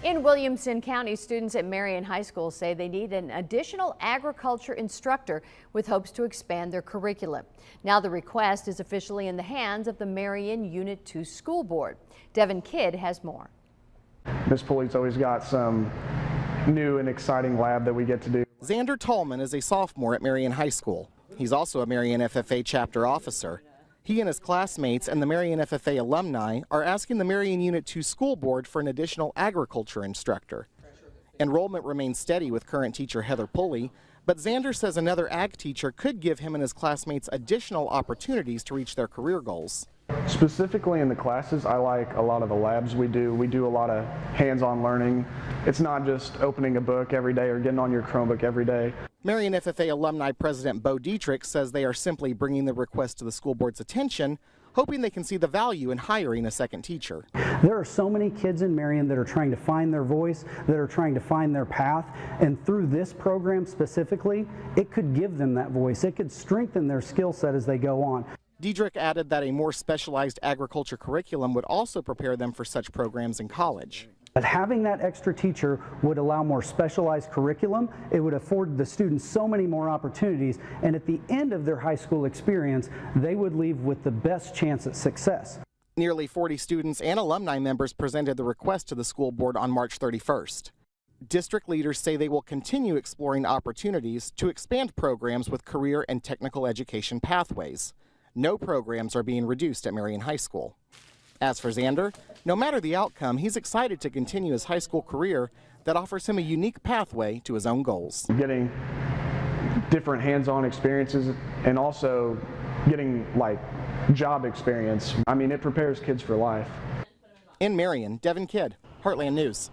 In Williamson County, students at Marion High School say they need an additional agriculture instructor with hopes to expand their curriculum. Now the request is officially in the hands of the Marion Unit 2 School Board. Devin Kidd has more. Ms. Pulley's always got some new and exciting lab that we get to do. Xander Tallman is a sophomore at Marion High School. He's also a Marion FFA Chapter officer. He and his classmates and the Marion FFA alumni are asking the Marion Unit 2 School Board for an additional agriculture instructor. Enrollment remains steady with current teacher Heather Pulley, but Xander says another ag teacher could give him and his classmates additional opportunities to reach their career goals. Specifically in the classes, I like a lot of the labs we do. We do a lot of hands-on learning. It's not just opening a book every day or getting on your Chromebook every day. Marion FFA alumni President Bo Dietrich says they are simply bringing the request to the school board's attention, hoping they can see the value in hiring a second teacher. There are so many kids in Marion that are trying to find their voice, that are trying to find their path, and through this program specifically, it could give them that voice. It could strengthen their skill set as they go on. Dietrich added that a more specialized agriculture curriculum would also prepare them for such programs in college. But having that extra teacher would allow more specialized curriculum. It would afford the students so many more opportunities, and at the end of their high school experience, they would leave with the best chance at success. Nearly 40 students and alumni members presented the request to the school board on March 31st. District leaders say they will continue exploring opportunities to expand programs with career and technical education pathways. No programs are being reduced at Marion High School. As for Xander, no matter the outcome, he's excited to continue his high school career that offers him a unique pathway to his own goals. Getting different hands-on experiences and also getting job experience. I mean, it prepares kids for life. In Marion, Devin Kidd, Heartland News.